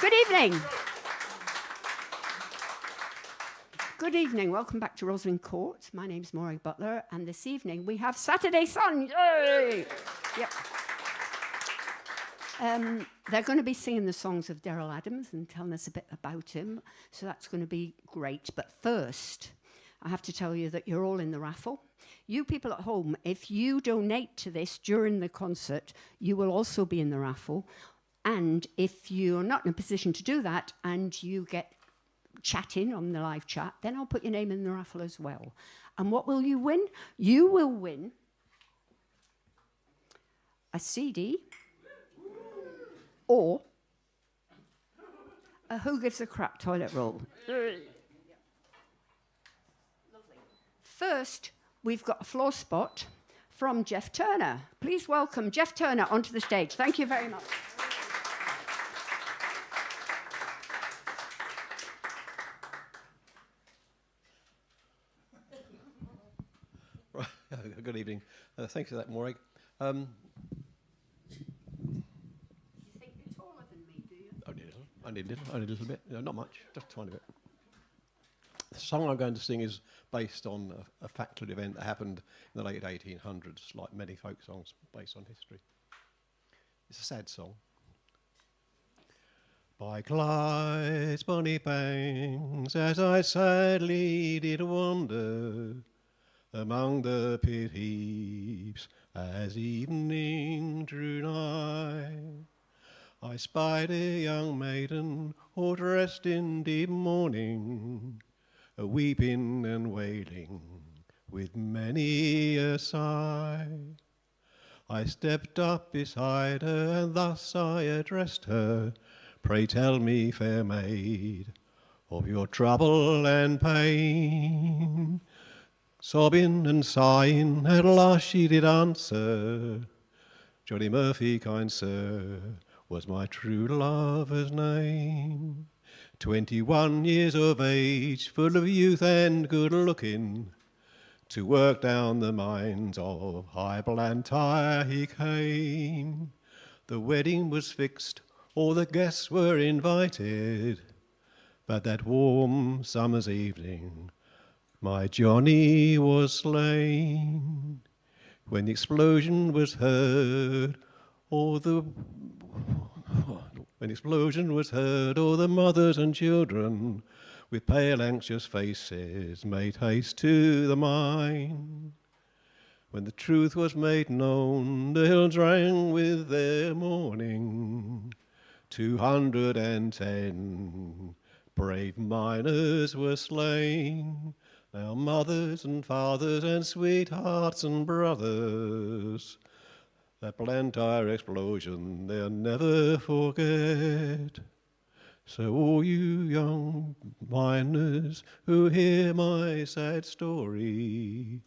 Good evening. Good evening. Welcome back to Rosalind Court. My name's Maureen Butler, and this evening we have Saturday Sun. Yay! Yep. They're going to be singing the songs of Daryl Adams and telling us a bit about him, so that's going to be great. But first, I have to tell you that you're all in the raffle. You people at home, if you donate to this during the concert, you will also be in the raffle. And if you're not in a position to do that and you get chatting on the live chat, then I'll put your name in the raffle as well. And what will you win? You will win a CD or a Who Gives a Crap toilet roll. First, we've got a floor spot from Jeff Turner. Please welcome Jeff Turner onto the stage. Thank you very much. Right. Good evening. Thanks for that, Maureen. You think you're taller than me, do you? Only a little bit. No, not much, just a tiny bit. The song I'm going to sing is based on a factual event that happened in the late 1800s, like many folk songs based on history. It's a sad song. By Clyde's bonny banks, as I sadly did wander among the pit heaps, as evening drew nigh, I spied a young maiden, all dressed in deep mourning, a-weeping and wailing, with many a sigh. I stepped up beside her, and thus I addressed her, "Pray tell me, fair maid, of your trouble and pain." Sobbing and sighing, at last she did answer, "Johnny Murphy, kind sir, was my true lover's name. 21 years of age, full of youth and good looking, to work down the mines of High Blantyre he came. The wedding was fixed, all the guests were invited, but that warm summer's evening my Johnny was slain. When the explosion was heard, all the mothers and children, with pale, anxious faces, made haste to the mine. When the truth was made known, the hills rang with their mourning. 210 brave miners were slain. Now mothers and fathers and sweethearts and brothers, that Blantyre explosion they'll never forget. So all you young miners who hear my sad story,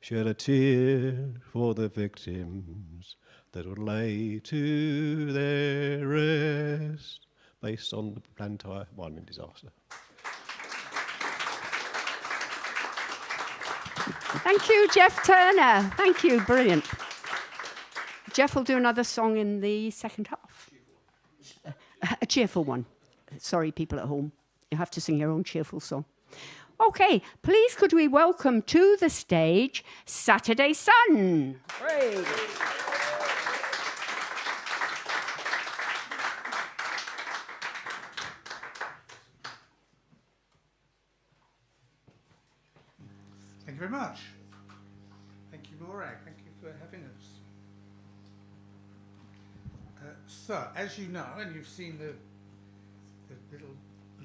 shed a tear for the victims that will lay to their rest. Based on the Blantyre mining disaster. Thank you, Jeff Turner. Thank you, brilliant. Jeff will do another song in the second half. A cheerful one. Sorry, people at home. You have to sing your own cheerful song. Okay, please could we welcome to the stage Saturday Sun. Great. Thank you very much. Thank you, Morag. Thank you for having us. So, as you know, and you've seen the little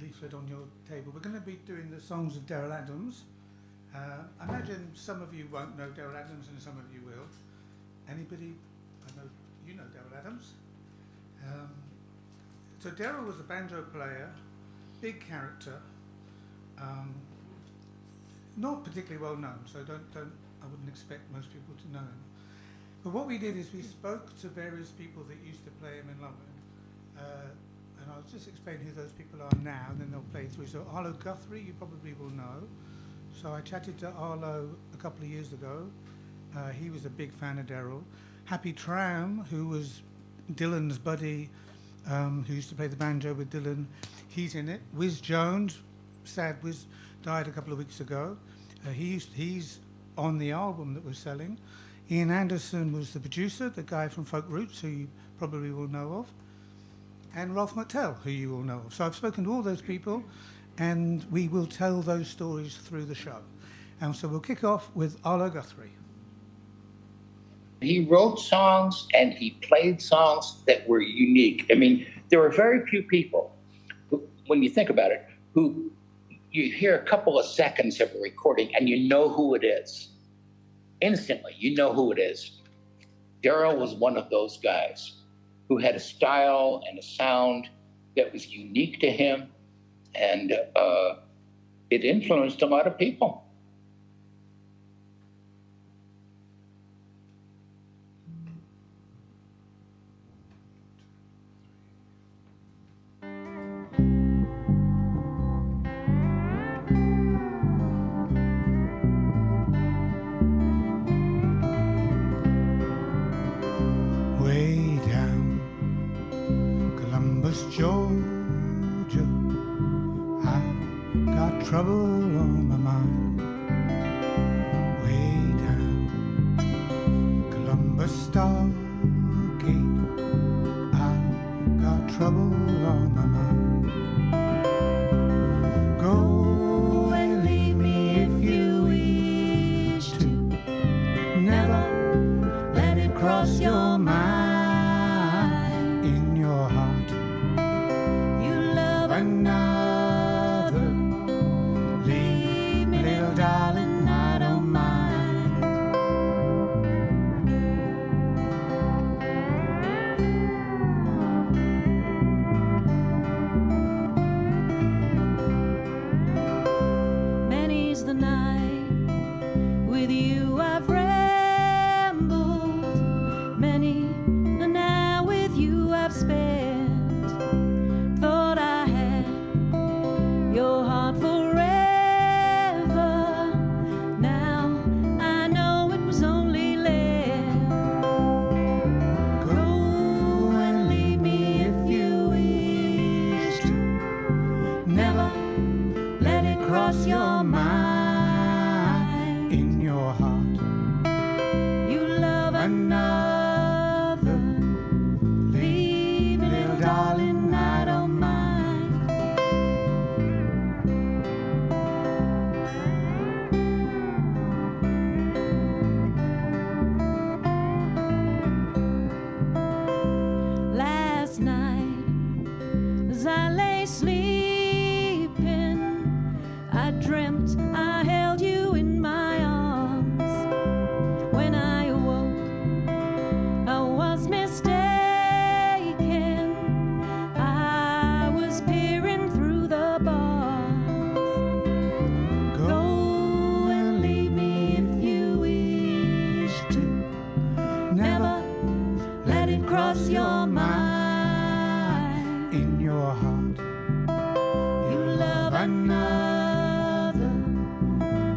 leaflet on your table, we're going to be doing the songs of Daryl Adams. I imagine some of you won't know Daryl Adams and some of you will. Anybody? I know you know Daryl Adams. So Daryl was a banjo player, big character. Not particularly well known, so I wouldn't expect most people to know him. But what we did is we spoke to various people that used to play him in London, and I'll just explain who those people are now, and then they'll play through. So Arlo Guthrie, you probably will know. So I chatted to Arlo a couple of years ago. He was a big fan of Daryl. Happy Tram, who was Dylan's buddy who used to play the banjo with Dylan. He's in it. Wiz Jones, sad Wiz, died a couple of weeks ago. He's on the album that we're selling. Ian Anderson was the producer, the guy from Folk Roots, who you probably will know of. And Ralph McTell, who you will know of. So I've spoken to all those people, and we will tell those stories through the show. And so we'll kick off with Arlo Guthrie. He wrote songs and he played songs that were unique. I mean, there are very few people who, when you think about it, who you hear a couple of seconds of a recording and you know who it is. Instantly, you know who it is. Daryl was one of those guys who had a style and a sound that was unique to him, and it influenced a lot of people. Way down Columbus, Georgia, I got trouble on my mind. Way down Columbus, Stargate, I got trouble on my mind. Go and leave me if you wish to. Never let it cross your mind. In your heart you love another. Leave me, little darling, I don't mind. Many's the night with you I've rambled, many an hour with you I've spent. Thought I had your heart forever. Now I know it was only left. Go and leave me if you wish to. Never let it cross your mind. In your heart You love another. leave me, little darling, I don't mind. Last night, as I lay sleeping, I dreamt I held you in my arms. When I awoke, I was mistaken. I was peering through the bars. Go and leave me if you wish to. Never let it cross your mind. In your heart You love another.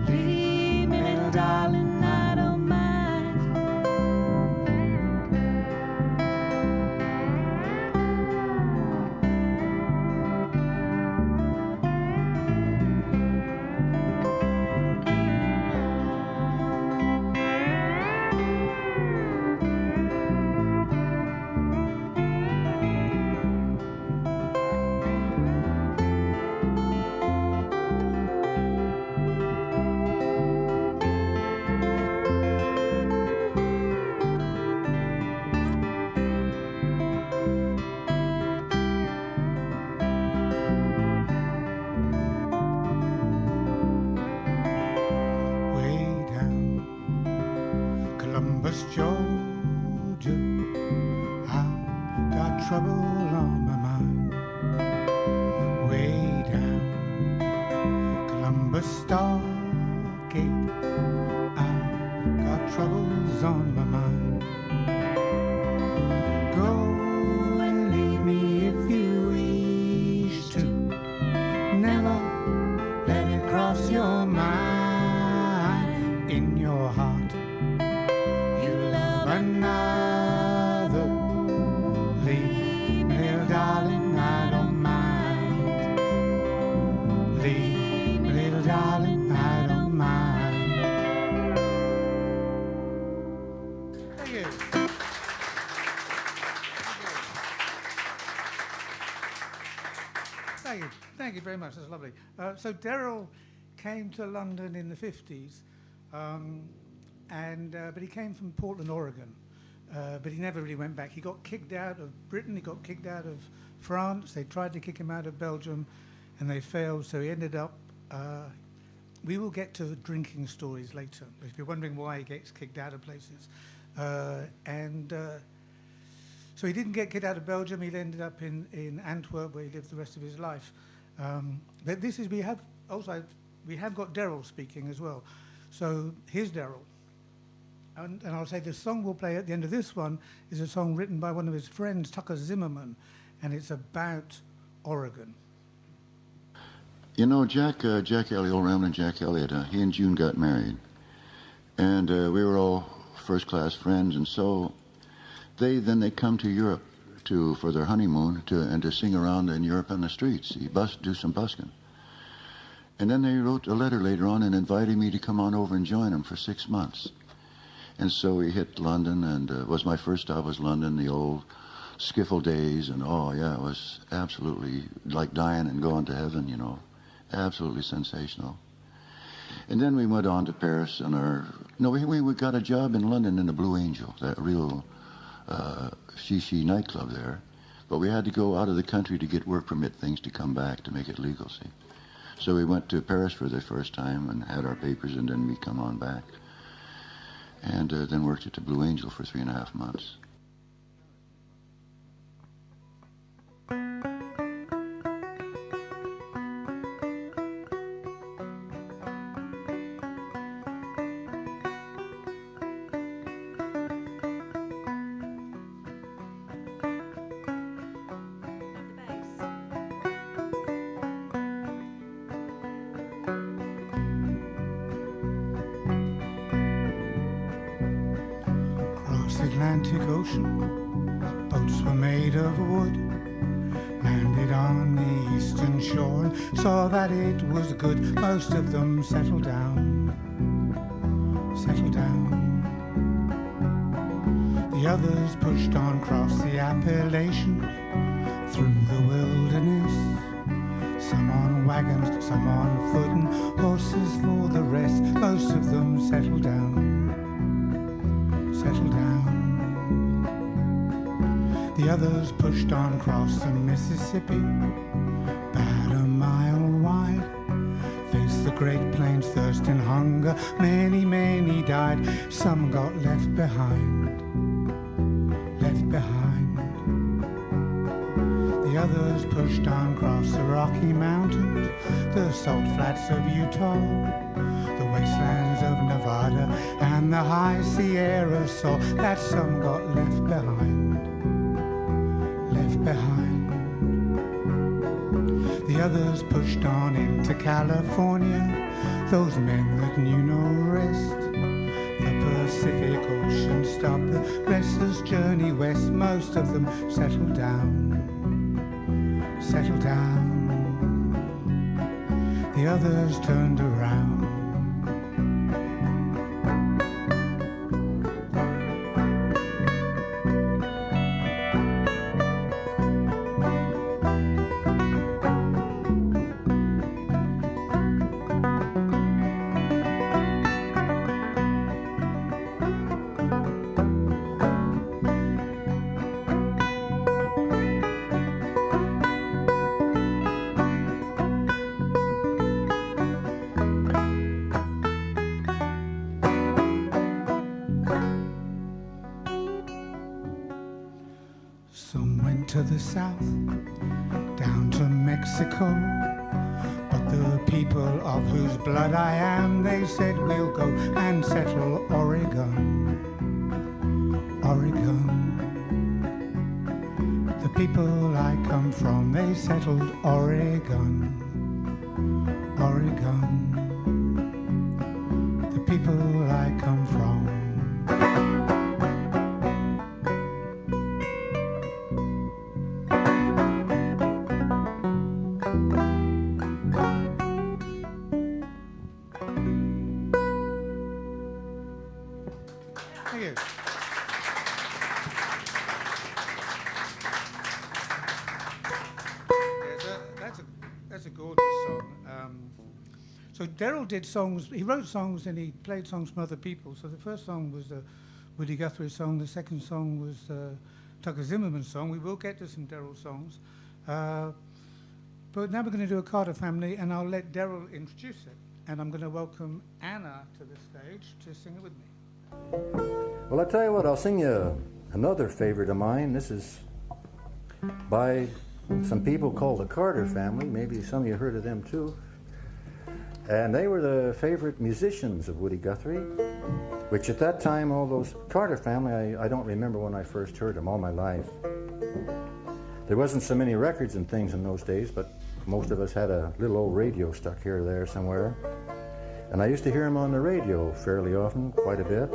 Leave me, little darling, I don't mind. way down Columbus, Georgia, I got trouble on my mind. Way down Columbus, Stargate, I got troubles on my mind. Go and leave me if you wish to. Never let it cross your mind. In your heart You love another. Leave me, little darling, Thank you very much. That's lovely. So Daryl came to London in the 50s, but he came from Portland, Oregon. But he never really went back. He got kicked out of Britain. He got kicked out of France. They tried to kick him out of Belgium, and they failed. So he ended up. We will get to the drinking stories later. If you're wondering why he gets kicked out of places, so he didn't get kicked out of Belgium. He ended up in Antwerp, where he lived the rest of his life. But we have got Daryl speaking as well. So here's Daryl. And I'll say the song we'll play at the end of this one is a song written by one of his friends, Tucker Zimmerman, and it's about Oregon. You know, Jack Elliott, old Ramblin' Jack Elliott, he and June got married. And we were all first-class friends, and so they come to Europe for their honeymoon to sing around in Europe on the streets, do some busking. And then they wrote a letter later on and invited me to come on over and join them for 6 months. And so we hit London, and my first stop was London, the old skiffle days, and oh yeah, it was absolutely like dying and going to heaven, you know, absolutely sensational. And then we went on to Paris, and we got a job in London in the Blue Angel, that real shishi nightclub there, but we had to go out of the country to get work permit things to come back to make it legal, see. So we went to Paris for the first time and had our papers, and then we come on back. And then worked at the Blue Angel for 3.5 months. Atlantic Ocean, boats were made of wood, landed on the eastern shore and saw that it was good. Most of them settled down. The others pushed on across the Appalachians, through the wilderness, some on wagons, some on foot, and horses for the rest. Most of them settled down. The others pushed on across the Mississippi, about a mile wide, faced the Great Plains, thirst and hunger, many died. Some got left behind. The others pushed on across the Rocky Mountains, the salt flats of Utah, the wastelands of Nevada, and the high Sierra, saw that some got left behind. The others pushed on into California, those men that knew no rest. The Pacific Ocean stopped the restless journey west. Most of them settled down. The others turned around. Some went to the south, down to Mexico, but the people of whose blood I am, they said we'll go and settle Oregon. The people I come from, they settled Oregon. The people I come from. Thank you. That's a So Daryl did songs, he wrote songs and he played songs from other people. So the first song was the Woody Guthrie song, the second song was Tucker Zimmerman's song. We will get to some Daryl songs. But now we're going to do a Carter Family, and I'll let Daryl introduce it. And I'm going to welcome Anna to the stage to sing it with me. Well, I'll tell you what, I'll sing you another favorite of mine. This is by some people called the Carter Family. Maybe some of you heard of them too. And they were the favorite musicians of Woody Guthrie, which at that time, all those Carter Family, I don't remember when I first heard them all my life. There wasn't so many records and things in those days, but most of us had a little old radio stuck here or there somewhere. And I used to hear them on the radio fairly often, quite a bit.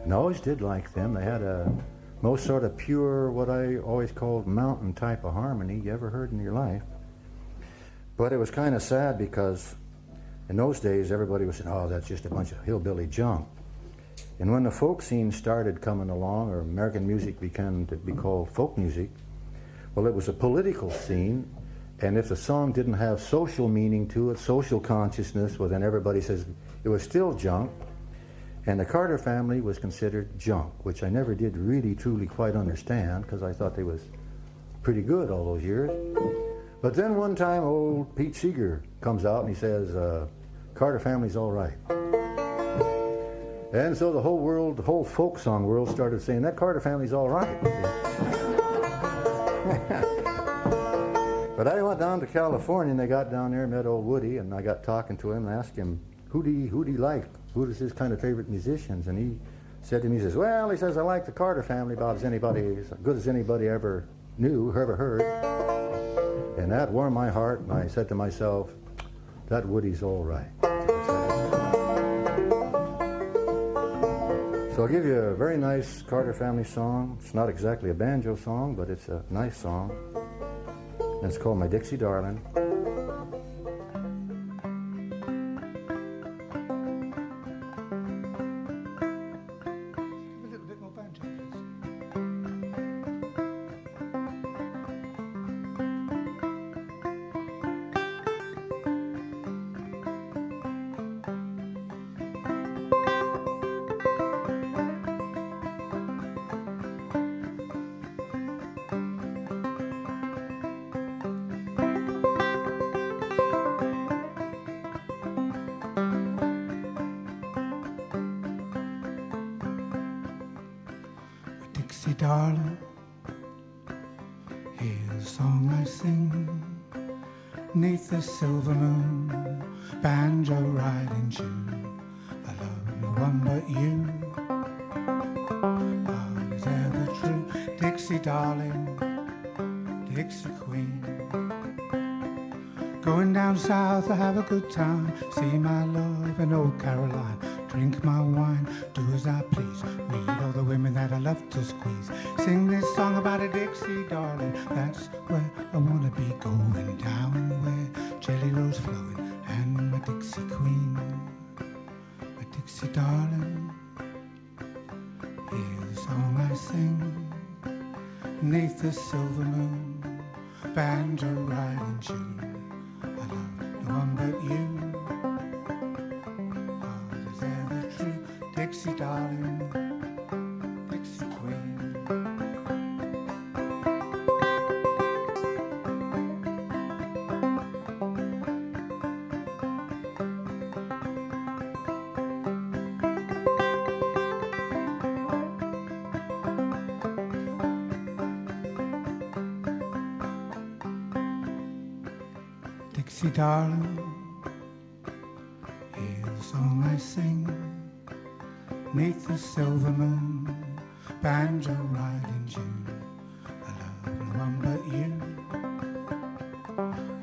And I always did like them. They had a most sort of pure, what I always called mountain type of harmony you ever heard in your life. But it was kind of sad because in those days everybody was saying, oh, that's just a bunch of hillbilly junk. And when the folk scene started coming along, or American music began to be called folk music, well, it was a political scene, and if the song didn't have social meaning to it, social consciousness, well, then everybody says it was still junk. And the Carter Family was considered junk, which I never did really, truly quite understand, because I thought they was pretty good all those years. But then one time, old Pete Seeger comes out and he says, Carter Family's all right. And so the whole world, the whole folk song world started saying, that Carter Family's all right. But I went down to California, and they got down there, met old Woody, and I got talking to him and asked him, who do you like? Who is his kind of favorite musicians? And he said to me, he says, well, he says, I like the Carter Family about as good as anybody ever knew, ever heard. And that warmed my heart, and I said to myself, that Woody's all right. So I'll give you a very nice Carter Family song. It's not exactly a banjo song, but it's a nice song. And it's called My Dixie Darling. A little bit more banjo, please. Dixie darling, here's a song I sing, 'neath the silver moon, banjo riding tune. I love no one but you. Love is ever true, Dixie darling, Dixie queen. Going down south to have a good time, see my love in old Caroline. Drink my wine, do as I please, meet all the women that I love to squeeze. Sing this song about a Dixie darling, that's where I wanna be. Going down where Jelly Roll's flowing, and my Dixie queen, my Dixie darling. Here's the song I sing, 'neath the silver moon, banjo riding tune. I love no one but you. Dixie darling, Dixie queen. Dixie darling, here's the song I sing, 'neath the silver moon, banjo riding tune. I love no one but you.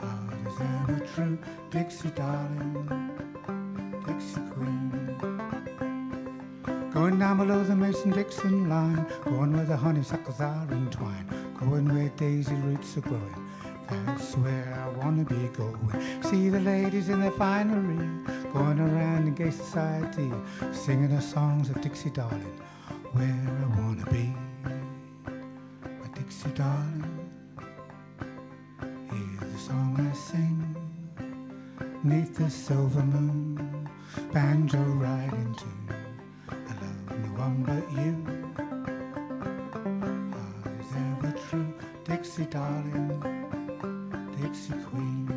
Heart is ever true, Dixie darling, Dixie queen. Going down below the Mason-Dixon line, going where the honeysuckles are entwined, going where daisy roots are growing. That's where I wanna be going. See the ladies in their finery, going around in gay society, singing the songs of Dixie darling, where I wanna be. My Dixie darling, here's the song I sing, 'neath the silver moon, banjo riding tune. I love no one but you. Heart is ever true, Dixie darling, Dixie queen.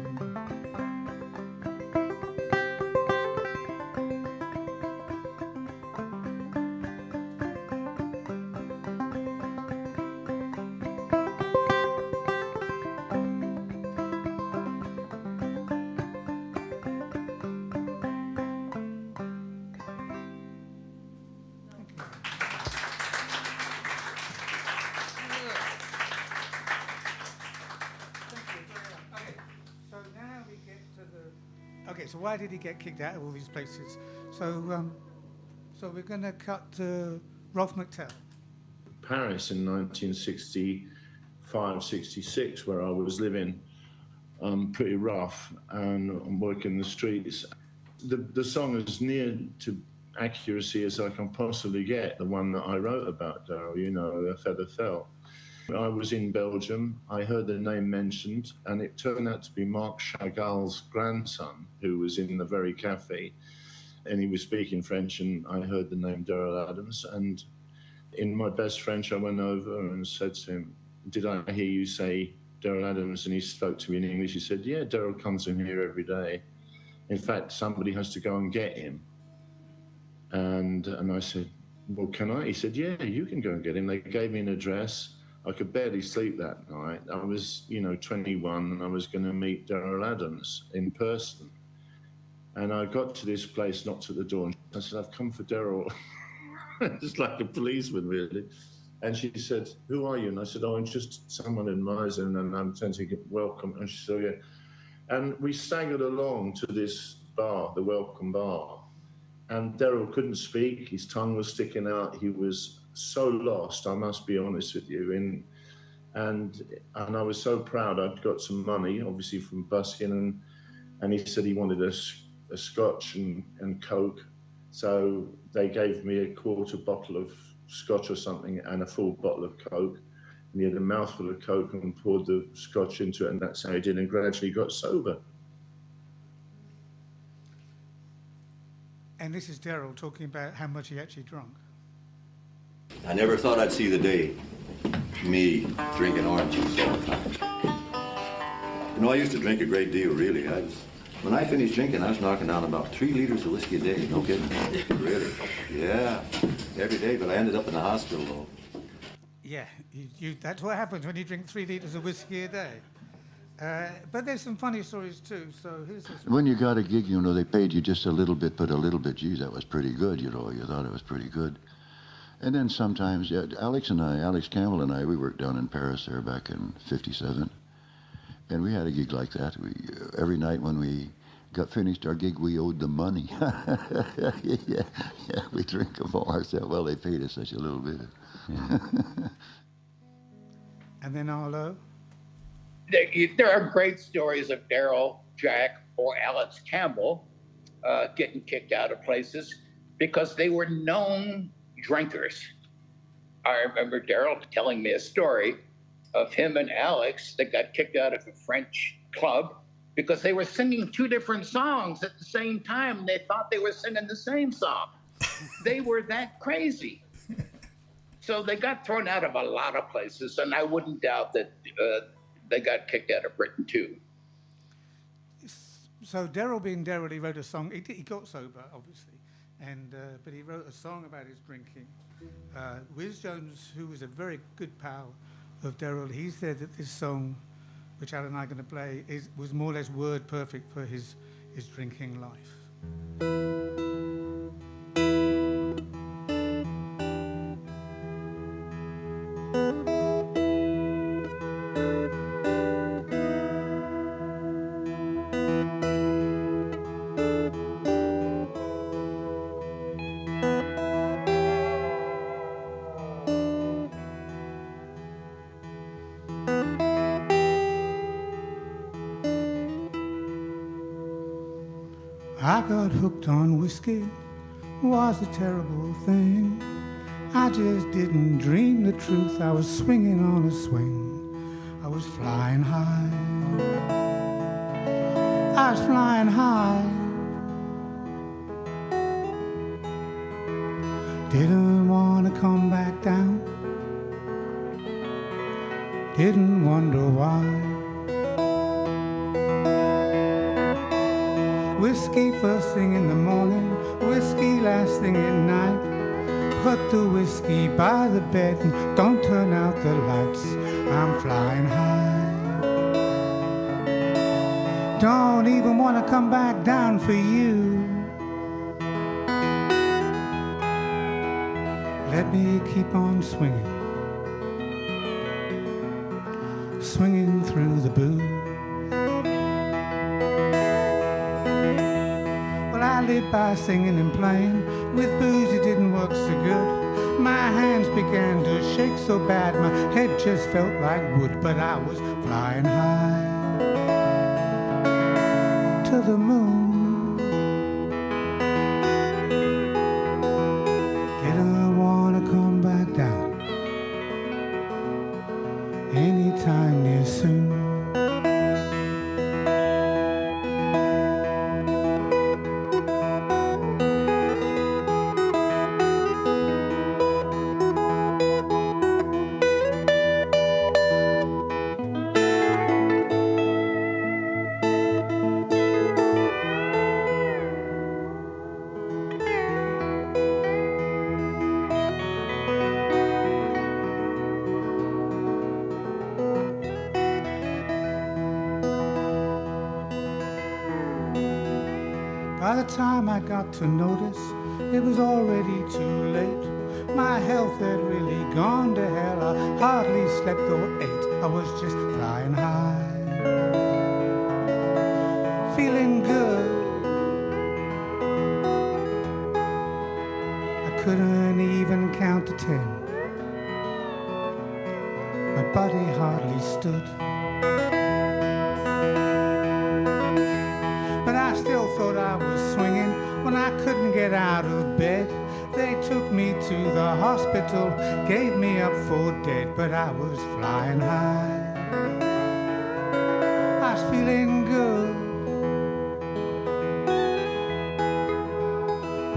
Okay, so why did he get kicked out of all these places? So we're going to cut to Rolf McTell. Paris in 1965, 66, where I was living, pretty rough and working the streets. The song is near to accuracy as I can possibly get, the one that I wrote about Daryl, you know, The Feather Fell. I was in Belgium, I heard the name mentioned, and it turned out to be Marc Chagall's grandson, who was in the very cafe, and he was speaking French, and I heard the name Daryl Adams, and in my best French, I went over and said to him, did I hear you say Daryl Adams? And he spoke to me in English. He said, yeah, Daryl comes in here every day. In fact, somebody has to go and get him. And I said, well, can I? He said, yeah, you can go and get him. They gave me an address. I could barely sleep that night. I was, 21, and I was going to meet Daryl Adams in person. And I got to this place, knocked at the door, and I said, I've come for Daryl. It's like a policeman, really. And she said, who are you? And I said, oh, I'm just someone in Meissen, and I'm trying to get welcome. And she said, yeah. And we staggered along to this bar, the Welcome Bar. And Daryl couldn't speak. His tongue was sticking out. He was so lost, I must be honest with you. And I was so proud. I'd got some money, obviously, from busking, and he said he wanted a scotch and Coke. So they gave me a quarter bottle of scotch or something and a full bottle of Coke. And he had a mouthful of Coke and poured the scotch into it, and that's how he did, and gradually got sober. And this is Daryl talking about how much he actually drunk. I never thought I'd see the day, me drinking orange juice all the time. I used to drink a great deal, really. When I finished drinking, I was knocking down about 3 liters of whiskey a day, no kidding. Really, yeah, every day, but I ended up in the hospital, though. Yeah, that's what happens when you drink 3 liters of whiskey a day. But there's some funny stories, too, so here's this one. When you got a gig, they paid you just a little bit, but a little bit, geez, that was pretty good, you thought it was pretty good. And then sometimes, Alex Campbell and I, we worked down in Paris there back in 57. And we had a gig like that. Every night when we got finished our gig, we owed them money. yeah, we drink them all ourselves. Well, they paid us such a little bit. Yeah. And then Arlo. There are great stories of Daryl, Jack, or Alex Campbell getting kicked out of places because they were known drinkers. I remember Daryl telling me a story of him and Alex that got kicked out of a French club because they were singing 2 different songs at the same time. They thought they were singing the same song. They were that crazy. So they got thrown out of a lot of places, and I wouldn't doubt that they got kicked out of Britain too. So Daryl being Daryl, he wrote a song. He got sober, obviously, but he wrote a song about his drinking. Wiz Jones, who was a very good pal of Daryl, he said that this song, which Alan and I are going to play, was more or less word perfect for his drinking life. I got hooked on whiskey, was a terrible thing. I just didn't dream the truth, I was swinging on a swing. I was flying high. I was flying high. Didn't want to come back down. Didn't wonder why. Whiskey first thing in the morning, whiskey last thing at night. Put the whiskey by the bed and don't turn out the lights. I'm flying high. Don't even want to come back down for you. Let me keep on swinging, swinging through the booze. Well, I lived by singing and playing. With booze it didn't work so good. My hands began to shake so bad, my head just felt like wood. But I was flying high to the moon. Didn't want to come back down anytime near soon. By the time I got to notice, it was already too late. My health had really gone to hell. I hardly slept or ate. I was just flying high, feeling good. I couldn't even count to 10. My body hardly stood. But I still thought I was swinging when I couldn't get out of bed. They took me to the hospital, gave me up for dead. But I was flying high, I was feeling good.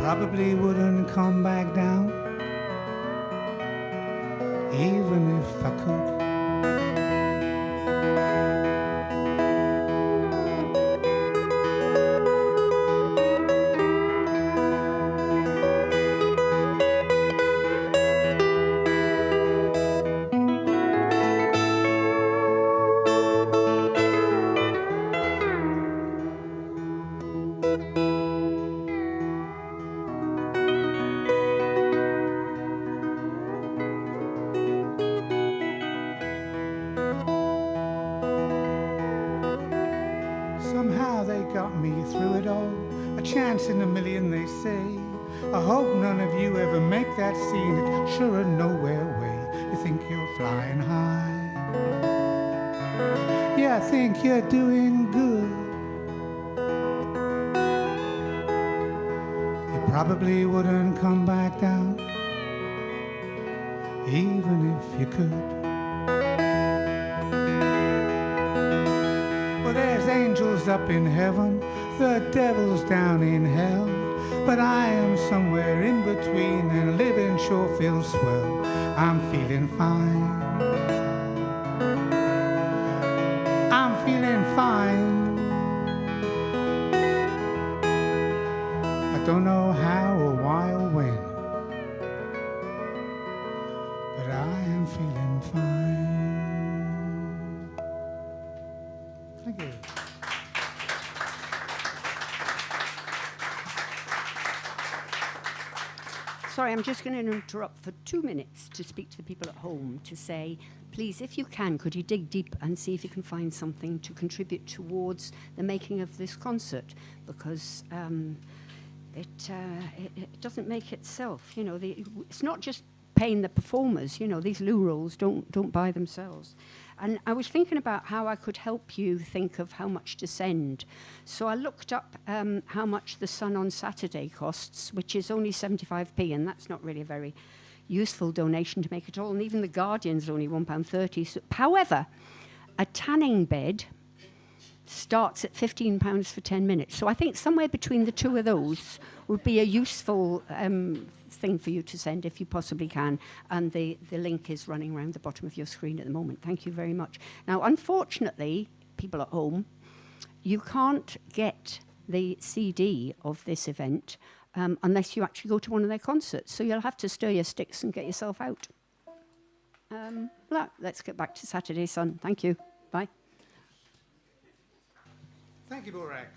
Probably wouldn't come back down, even if I could. Somehow they got me through it all. A chance in a million, they say. I hope none of you ever make that scene. It's sure a nowhere way. You think you're flying high. Yeah, I think you're doing good. You probably wouldn't come back down, even if you could. Well, there's angels up in heaven, the devil's down in hell. But I am somewhere in between, and living sure feels swell. I'm feeling fine. I'm feeling fine. I don't know how or why or when, but I am feeling fine. Thank you. Sorry, I'm just going to interrupt for 2 minutes to speak to the people at home to say, please, if you can, could you dig deep and see if you can find something to contribute towards the making of this concert? Because it doesn't make itself. You know, it's not just paying the performers. You know, these loo rolls don't buy themselves. And I was thinking about how I could help you think of how much to send. So I looked up how much the Sun on Saturday costs, which is only 75p, and that's not really a very useful donation to make at all. And even the Guardian's only £1.30. So, however, a tanning bed starts at £15 for 10 minutes. So I think somewhere between the two of those would be a useful thing for you to send if you possibly can. And the link is running around the bottom of your screen at the moment. Thank you very much. Now, unfortunately, people at home, you can't get the CD of this event unless you actually go to one of their concerts. So you'll have to stir your sticks and get yourself out. Let's get back to Saturday Sun. Thank you. Bye. Thank you, Borak.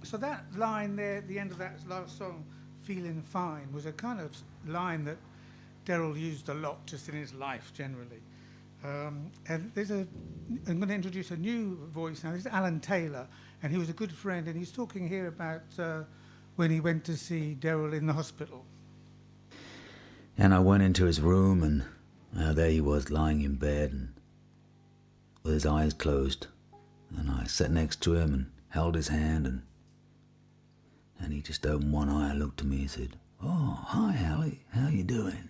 So that line there, at the end of that last song, "Feeling Fine," was a kind of line that Daryl used a lot just in his life generally. And I'm going to introduce a new voice now. This is Alan Taylor, and he was a good friend, and he's talking here about when he went to see Daryl in the hospital. And I went into his room, and there he was lying in bed and with his eyes closed. And I sat next to him and held his hand, and he just opened one eye and looked at me and said, "Oh, hi, Allie, how you doing?"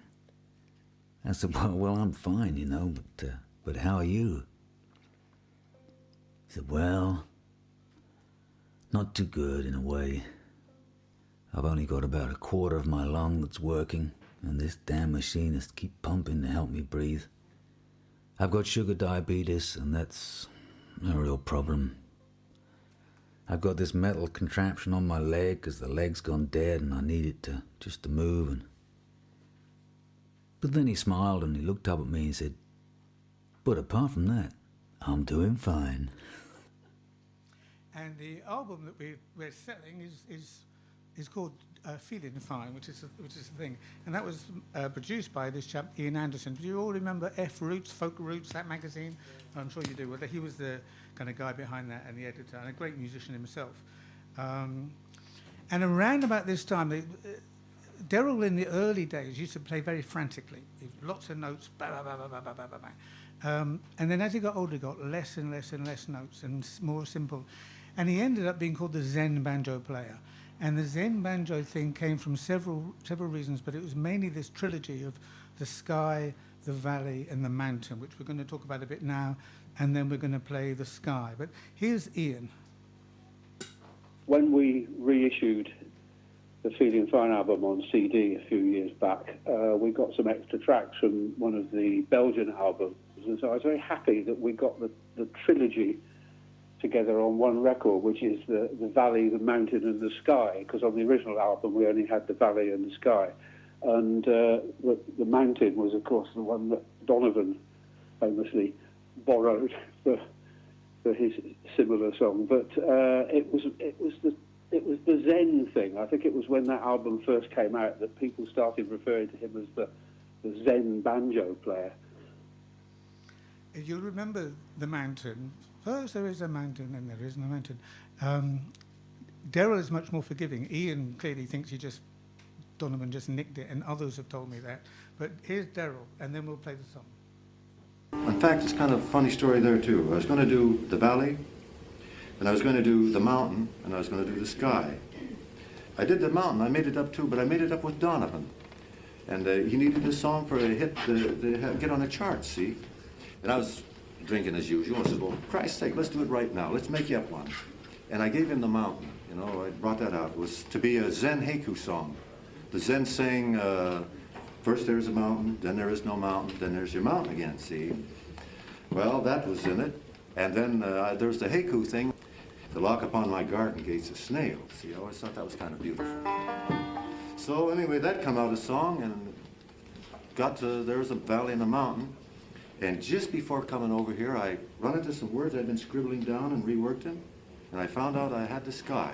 I said, well, I'm fine, you know, but how are you? He said, well, not too good in a way. I've only got about a quarter of my lung that's working, and this damn machine has to keep pumping to help me breathe. I've got sugar diabetes, and that's a real problem. I've got this metal contraption on my leg because the leg's gone dead and I need it just to move. But then he smiled and he looked up at me and said, "But apart from that, I'm doing fine." And the album that we're selling is called "Feeling Fine," which is the thing. And that was produced by this chap Ian Anderson. Do you all remember F Roots, Folk Roots, that magazine? I'm sure you do. Well, he was the kind of guy behind that and the editor, and a great musician himself. And around about this time, Daryl in the early days used to play very frantically, lots of notes, blah, blah, blah, blah, blah, blah, blah, blah. And then as he got older, he got less and less and less notes and more simple. And he ended up being called the Zen banjo player. And the Zen banjo thing came from several reasons, but it was mainly this trilogy of the sky, the valley, and the mountain, which we're going to talk about a bit now, and then we're going to play the sky. But here's Ian. When we reissued the Feeling Fine album on CD a few years back, we got some extra tracks from one of the Belgian albums, and so I was very happy that we got the trilogy together on one record, which is the valley, the mountain, and the sky, because on the original album we only had the valley and the sky. And the mountain was, of course, the one that Donovan famously borrowed for his similar song. But it was the Zen thing. I think it was when that album first came out that people started referring to him as the Zen banjo player. You'll remember the mountain. First there is a mountain, then there isn't a mountain. Daryl is much more forgiving. Ian clearly thinks Donovan just nicked it, and others have told me that. But here's Daryl, and then we'll play the song. In fact, it's kind of a funny story there too. I was going to do the valley, and I was going to do the mountain, and I was going to do the sky. I did the mountain, I made it up too, but I made it up with Donovan. And he needed a song for a hit to get on the charts, see? And I was drinking as usual. I said, well, for Christ's sake, let's do it right now. Let's make you up one. And I gave him the mountain, you know, I brought that out. It was to be a Zen haiku song. The Zen saying, first there's a mountain, then there is no mountain, then there's your mountain again, see? Well, that was in it. And then there's the haiku thing. To lock upon my garden gates a snail. See, I always thought that was kind of beautiful. So anyway, that come out a song, and got to, there's a valley and a mountain. And just before coming over here, I run into some words I'd been scribbling down and reworked them, and I found out I had the sky.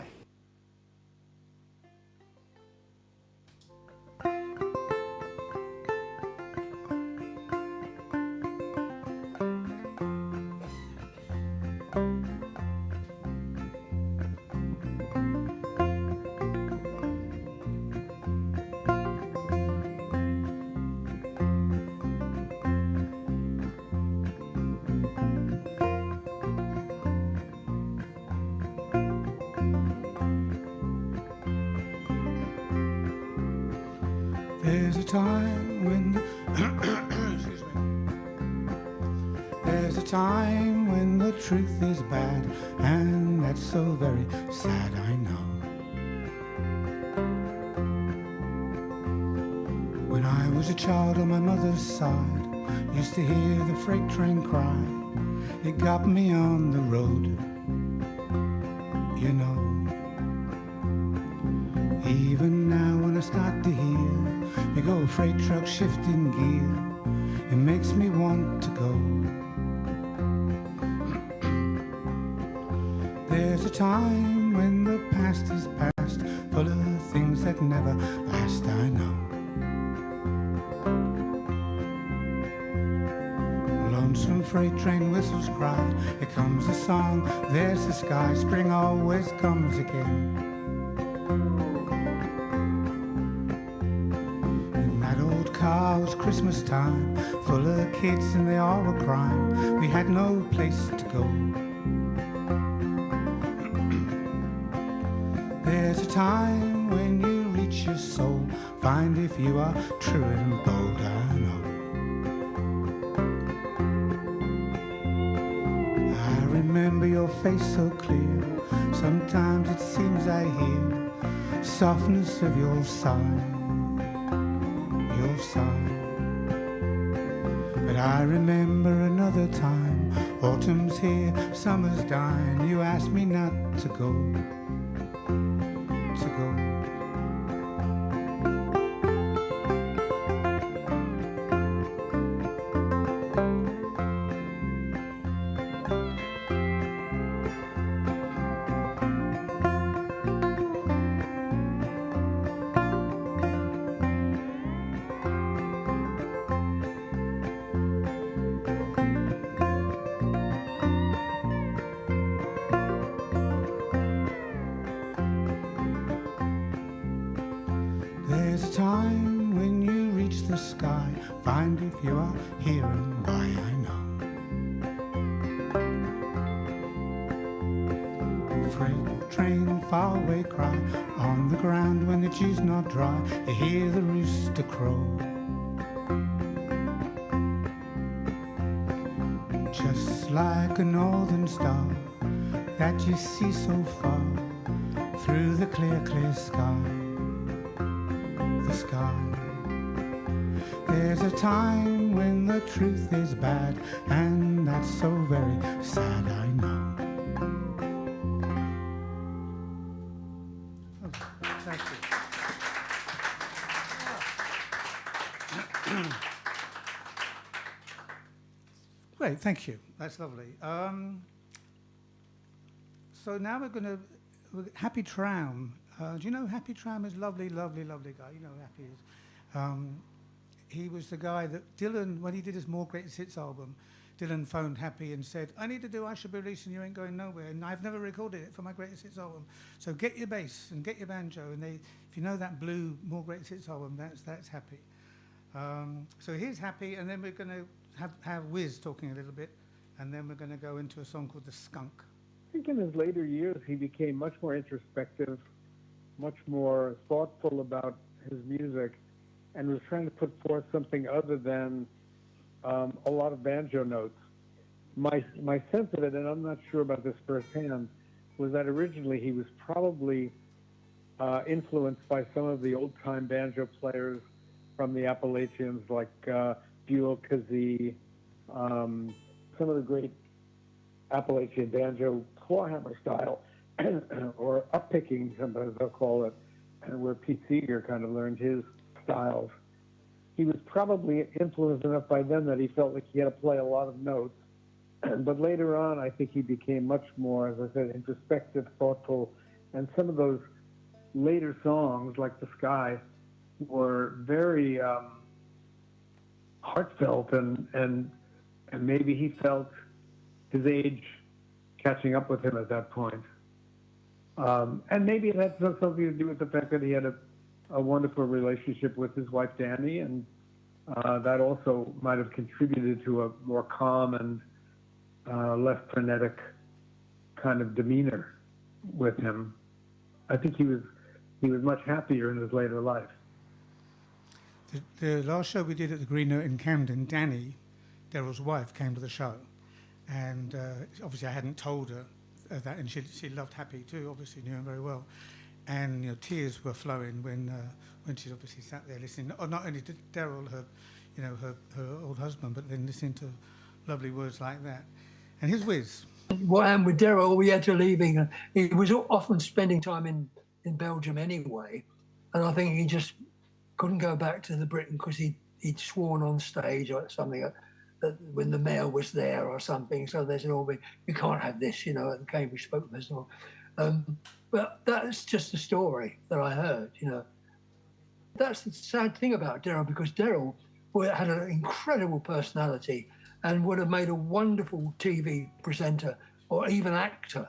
There's a time when excuse me. There's a time when the truth is bad, and that's so very sad, I know. When I was a child on my mother's side, used to hear the freight train cry. It got me on the road, you know. Even now when I start to hear big old freight truck shifting gear, it makes me want to go. There's a time when the past is past, full of things that never last, I know. Lonesome freight train whistles cry, here comes the song, there's the sky, spring always comes again. In that old car was Christmas time, full of kids and they all were crying, we had no place to go. There's a time when you reach your soul, find if you are true and bold, I know. I remember your face so clear, sometimes it seems I hear softness of your sigh, your sigh. But I remember another time, autumn's here, summer's dying, you asked me not to go. There's a time when you reach the sky, find if you are here and why, I know. Freight train far away cry, on the ground when the dew's not dry, you hear the rooster crow. Just like a northern star that you see so far through the clear, clear sky. The sky. There's a time when the truth is bad, and that's so very sad, I know. Okay, thank you. Great, thank you. That's lovely. So now we're going to Happy Traum. Do you know Happy Traum is lovely, lovely, lovely guy? You know who Happy is. He was the guy that Dylan, when he did his More Greatest Hits album, Dylan phoned Happy and said, I need to do I Should Be Released and You Ain't Going Nowhere, and I've never recorded it for my Greatest Hits album. So get your bass and get your banjo, and if you know that blue More Greatest Hits album, that's Happy. So here's Happy, and then we're going to have Wiz talking a little bit, and then we're going to go into a song called The Skunk. I think in his later years he became much more introspective, much more thoughtful about his music, and was trying to put forth something other than a lot of banjo notes. My sense of it, and I'm not sure about this firsthand, was that originally he was probably influenced by some of the old-time banjo players from the Appalachians, like Buell Kazee, some of the great Appalachian banjo clawhammer style, or up-picking, sometimes they'll call it, where Pete Seeger kind of learned his styles. He was probably influenced enough by them that he felt like he had to play a lot of notes. But later on, I think he became much more, as I said, introspective, thoughtful, and some of those later songs, like The Sky, were very heartfelt, and maybe he felt his age catching up with him at that point. And maybe it had something to do with the fact that he had a wonderful relationship with his wife, Danny, and that also might have contributed to a more calm and less frenetic kind of demeanor with him. I think he was much happier in his later life. The last show we did at the Green Note in Camden, Danny, Daryl's wife, came to the show. And obviously I hadn't told her that, and she loved Happy too, obviously knew him very well. And you know, tears were flowing when she obviously sat there listening, not only to Daryl, her old husband, but then listening to lovely words like that. And here's Wiz. What happened with Daryl, we had to leave England. He was often spending time in Belgium anyway, and I think he just couldn't go back to the Britain because he'd sworn on stage or something that when the mayor was there or something. So they said, "Oh, we can't have this," at the Cambridge Folk Festival. But that's just a story that I heard. That's the sad thing about Daryl, because Daryl had an incredible personality and would have made a wonderful TV presenter or even actor,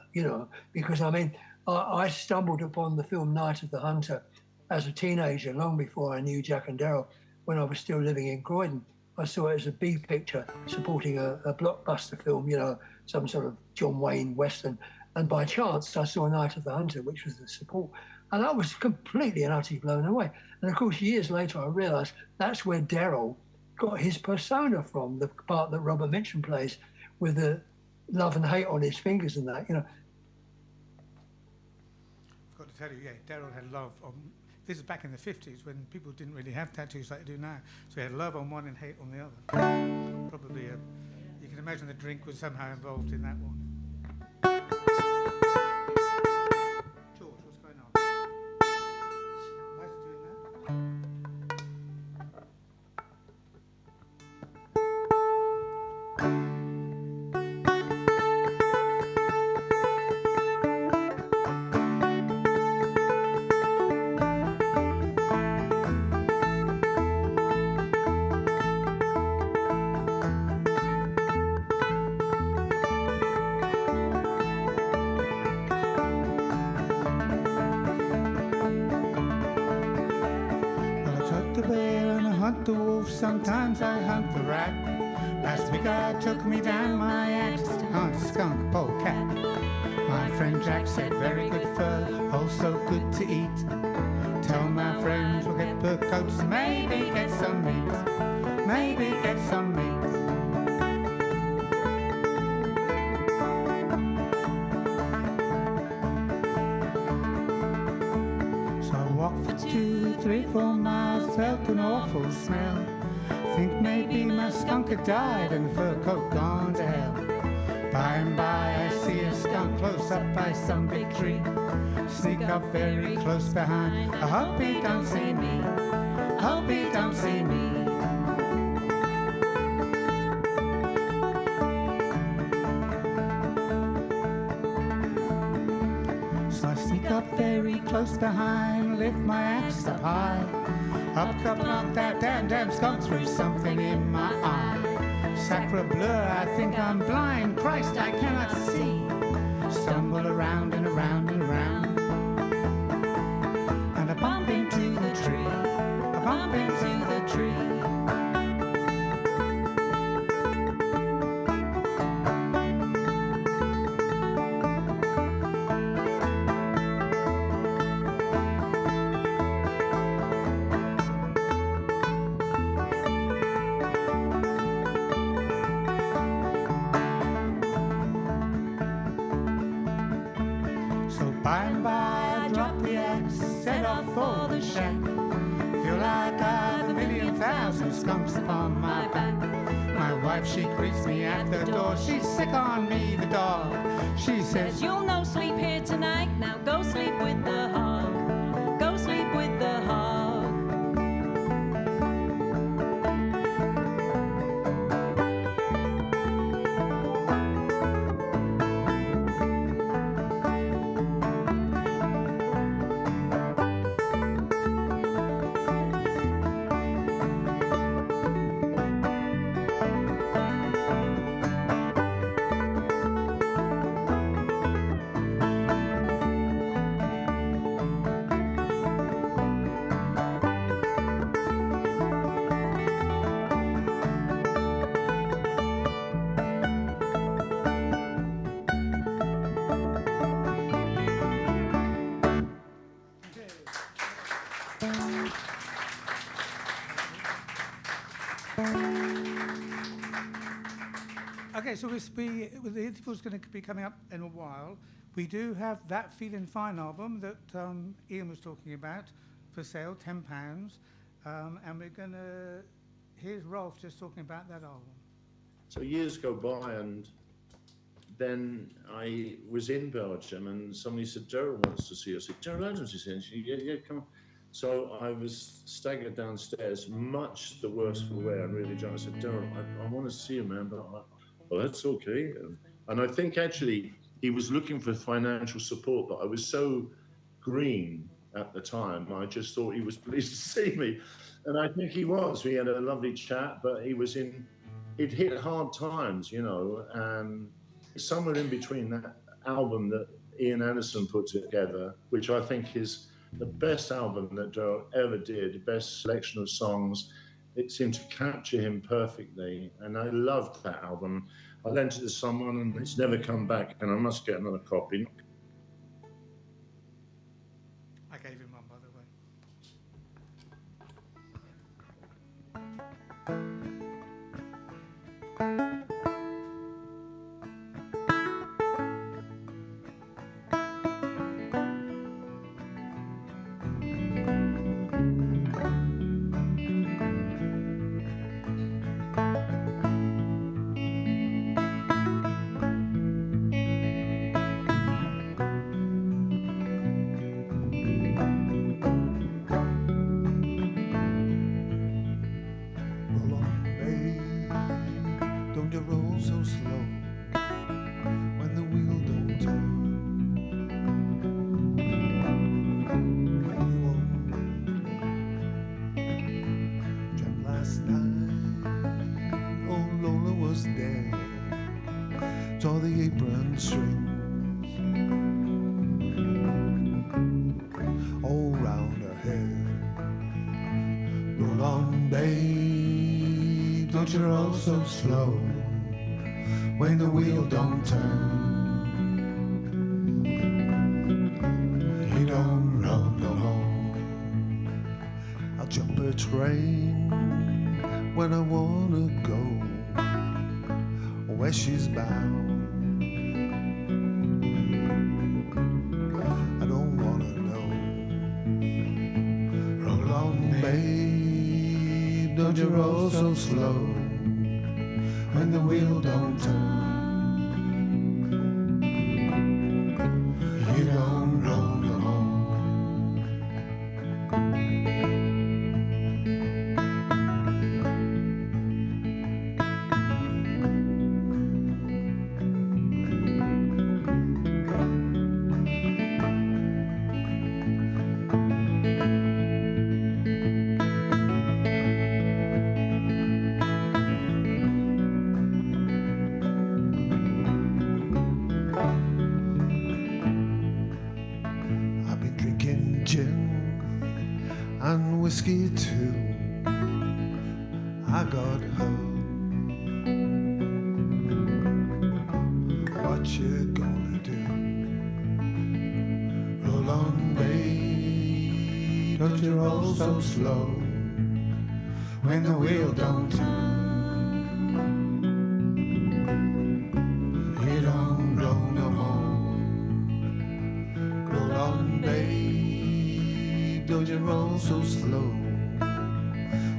because I stumbled upon the film Night of the Hunter as a teenager, long before I knew Jack and Daryl, when I was still living in Croydon. I saw it as a B picture supporting a blockbuster film, some sort of John Wayne Western. And by chance, I saw Night of the Hunter, which was the support. And I was completely and utterly blown away. And of course, years later, I realized that's where Daryl got his persona from, the part that Robert Mitchum plays with the love and hate on his fingers and that, I've got to tell you, Daryl had love on. This is back in the 50s when people didn't really have tattoos like they do now. So he had love on one and hate on the other. Probably, you can imagine the drink was somehow involved in that one. George, what's going on? Why is it doing that? The wolf, sometimes I hunt the rat. Last week I took me down my axe to hunt a skunk polecat. My friend Jack said, very good fur, also good to eat. Tell my friends we'll get fur coats and maybe get some meat. Maybe get some meat. So I walked for 2, 3, 4 miles, felt an awful smell. Think maybe my skunk had died and the fur coat gone to hell. By and by I see a skunk close up by some big tree. Sneak up very close behind. I hope he don't see me. Hope he don't see me. So I sneak up very close behind, lift my axe up high. Up, up, that damn skunk threw something in my eye. Sacre bleu, I think I'm blind. Christ, I cannot see. Stumble around and around and around. And I bump into the tree. I bump into the tree. By and by I drop the axe, set off for the shack. Feel like I've 1,000,000 skunks upon my back. My wife, she greets me at the door. She's sick on me, the dog. She says, you'll no sleep here tonight. Now go sleep with the hog. Go sleep with the hog. Okay, so the interval's going to be coming up in a while. We do have that Feeling Fine album that Ian was talking about for sale, £10. And we're going to... Here's Rolf just talking about that album. So years go by, and then I was in Belgium, and somebody said, Gerald wants to see us. I said, Gerald Adams is in. She said, yeah, come on. So I was staggered downstairs, much the worse for wear, and really drunk. I said, Gerald, I want to see you, man, but well, that's okay. And I think actually he was looking for financial support, but I was so green at the time, I just thought he was pleased to see me. And I think he was. We had a lovely chat, but it hit hard times, you know, and somewhere in between that album that Ian Anderson put together, which I think is the best album that Joe ever did, best selection of songs. It seemed to capture him perfectly, and I loved that album. I lent it to someone, and it's never come back, and I must get another copy. I gave him one, by the way. So slow when the wheel don't turn. You don't roll no more. I'll jump a train when I wanna go where she's bound. I don't wanna know. Roll on, babe, don't you roll so slow when the wheel don't turn. You don't roll no more. Whiskey too, I got her. What you gonna do? Roll on, babe, don't you roll so slow when the wheel don't turn. You don't roll no more. Roll on, babe, don't you roll so slow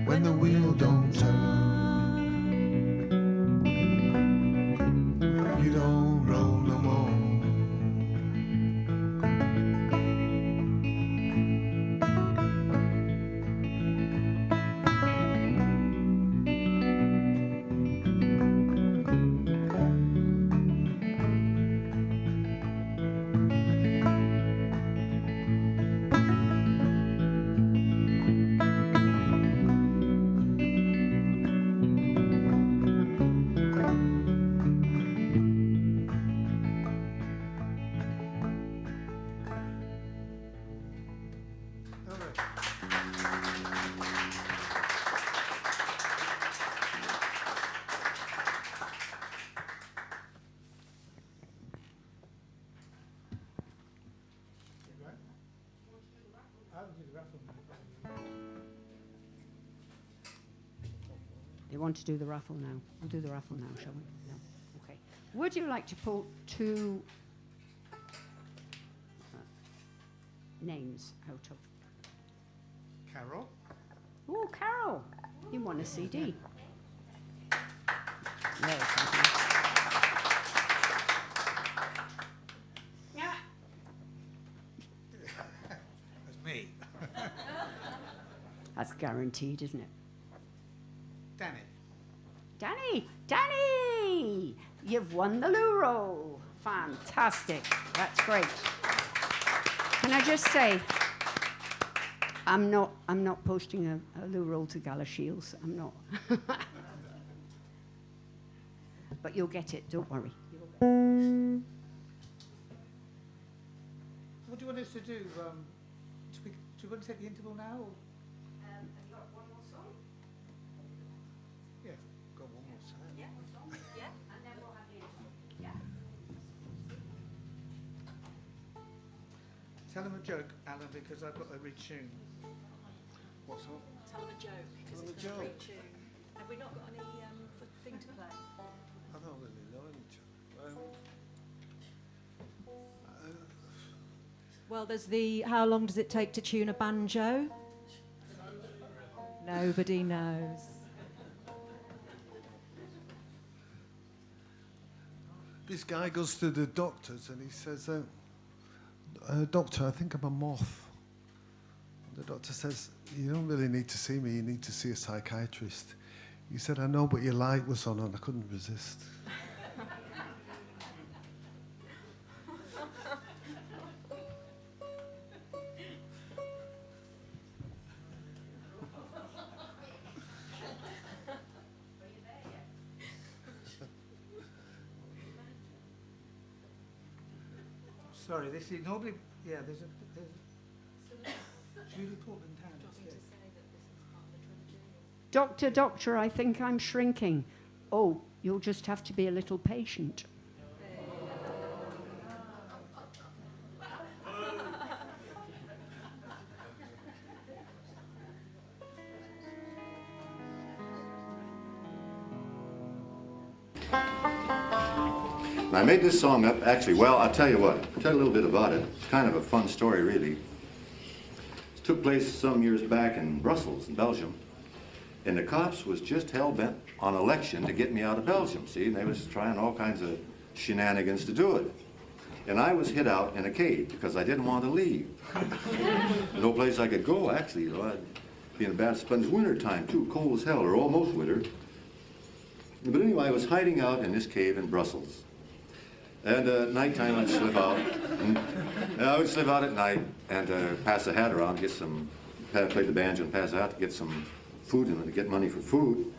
when the wheel don't turn. You don't roll no more. They want to do the raffle now. We'll do the raffle now, shall we? Yeah. Would you like to pull two names out of? Carol. Oh, Carol, you won a CD. Yes, That's me. that's guaranteed, isn't it? Danny. Danny, you've won the loo roll. Fantastic. That's great. Can I just say, I'm not posting a loo roll to Galashiels. I'm not. But you'll get it. Don't worry. What do you want us to do? Do you want to take the interval now? Or? Have you got one more song? Yeah, got one more song. Yeah, and then we'll have the interval. Yeah. Tell him a joke, Alan, because I've got a retune. What's up? Tell them a joke, because it's Tell 'em a a joke. great tune. Have we not got any thing to play? I don't really know any joke. Well, there's the how long does it take to tune a banjo? Nobody knows. This guy goes to the doctors and he says, doctor, I think I'm a moth. The doctor says, you don't really need to see me, you need to see a psychiatrist. He said, I know, but your light was on and I couldn't resist. Sorry, this is normally, yeah, there's Julie Portland Town. Doctor, I think I'm shrinking. Oh, you'll just have to be a little patient. And I made this song up, actually, well, I'll tell you what. I'll tell you a little bit about it. It's kind of a fun story, really. It took place some years back in Brussels, in Belgium. And the cops was just hell-bent on election to get me out of Belgium, see? And they was trying all kinds of shenanigans to do it. And I was hid out in a cave because I didn't want to leave. No place I could go, actually. You know, I'd be in a bad spot. It's winter time, too, cold as hell, or almost winter. But anyway, I was hiding out in this cave in Brussels. And at nighttime, I'd slip out. I would slip out at night and pass a hat around, get some, play the banjo and pass a hat to get some food in it, to get money for food.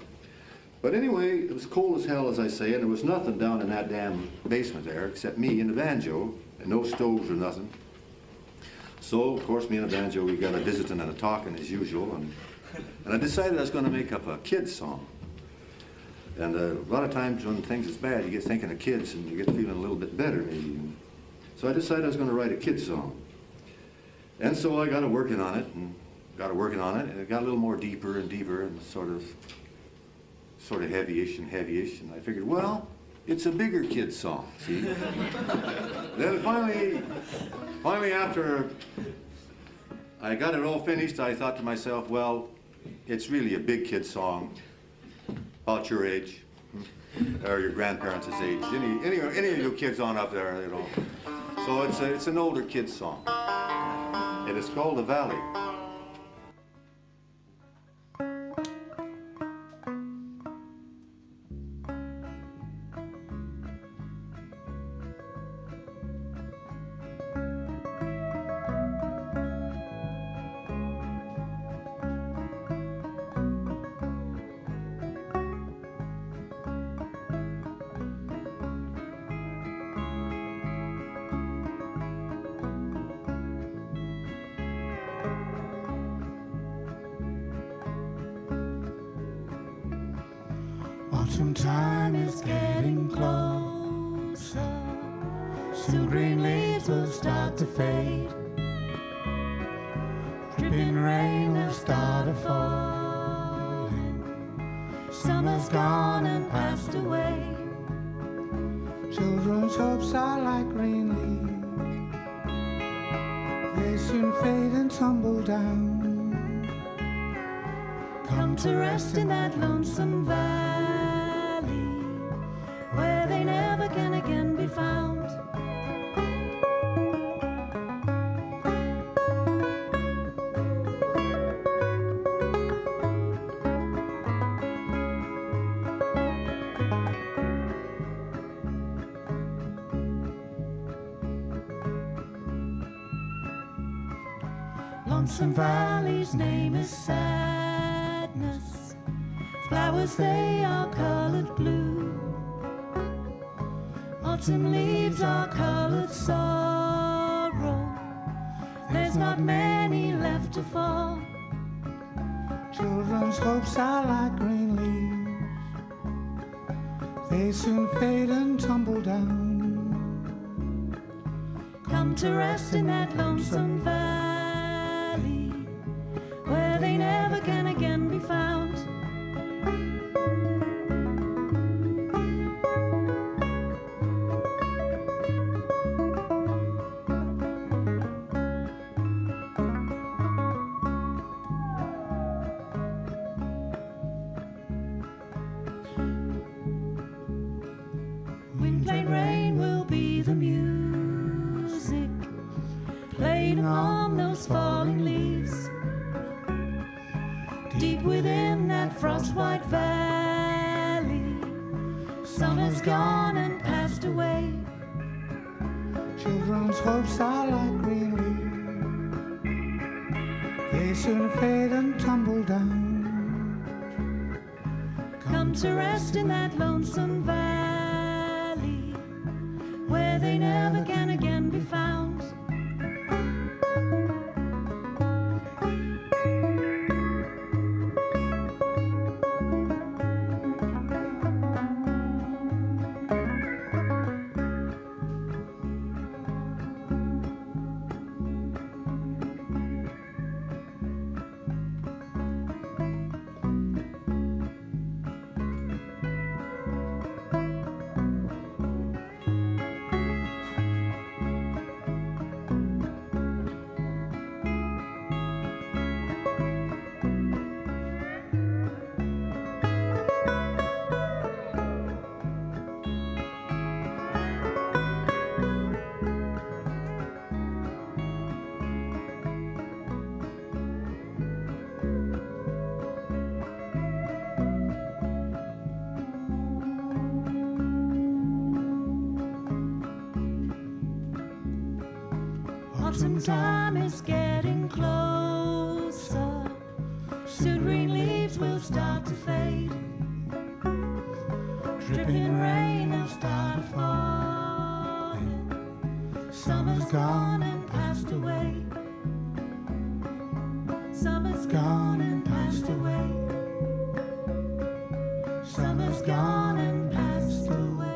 But anyway, it was cold as hell, as I say, and there was nothing down in that damn basement there except me and the banjo, and no stoves or nothing. So, of course, me and the banjo, we got a visiting and a talking as usual, and I decided I was going to make up a kid's song. And a lot of times when things is bad, you get thinking of kids and you get feeling a little bit better, maybe. So I decided I was going to write a kid's song. And so I got to working on it, and it got a little more deeper and deeper and sort of heavy-ish, and I figured, well, it's a bigger kid's song, see? Then finally after I got it all finished, I thought to myself, well, it's really a big kid's song. About your age, or your grandparents' age, any of you kids on up there, you know. So it's an older kid's song, and it's called The Valley. Autumn time is getting closer. Soon green leaves will start to fade. Dripping rain will start a falling. Summer's gone and passed away. hopes are like green leaves. They soon fade and tumble down. Come to rest in that lonesome valley, where they never can again be found. Lonesome Valley's name is sadness. Flowers, they are colored blue. Autumn leaves are colored sorrow. There's not many left to fall. Children's hopes are like green leaves. They soon fade and tumble down. Come to rest in that lonesome valley, where they never can again be found. Wind, rain will be the music played among those falling leaves. Deep within that frost-white valley, summer's gone and passed away. Children's hopes are like green leaves. They soon fade and tumble down. Come to rest in that lonesome valley, where they never can again be found. Autumn time is getting closer. Soon green leaves will start to fade. Dripping rain will start falling. Summer's gone and passed away. Summer's gone and passed away. Summer's gone and passed away.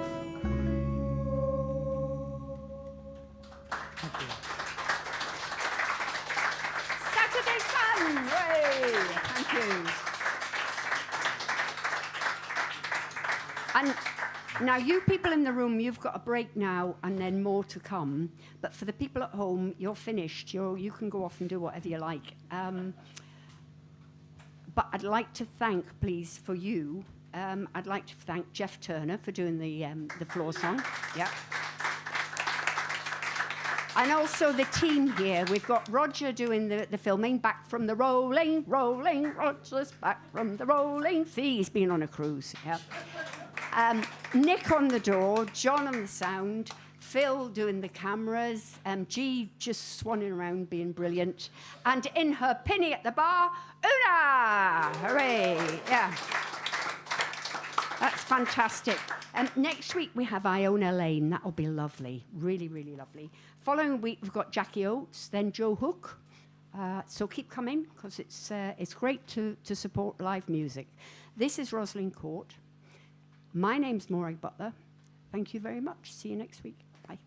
Saturday Sun! Way! Thank you. And now, you people in the room, you've got a break now and then more to come. But for the people at home, you're finished. You can go off and do whatever you like. But I'd like to thank, please, for you, I'd like to thank Jeff Turner for doing the floor song. Yeah. And also the team here. We've got Roger doing the filming, back from the rolling, Roger's back from the rolling sea. He's been on a cruise, yeah. Nick on the door, John on the sound, Phil doing the cameras, G just swanning around being brilliant, and in her pinny at the bar, Una! Hooray! Yeah. That's fantastic. Next week we have Iona Lane. That'll be lovely. Really, really lovely. Following week we've got Jackie Oates, then Joe Hook. So keep coming, because it's great to support live music. This is Rosalind Court. My name's Maureen Butler. Thank you very much. See you next week. Bye.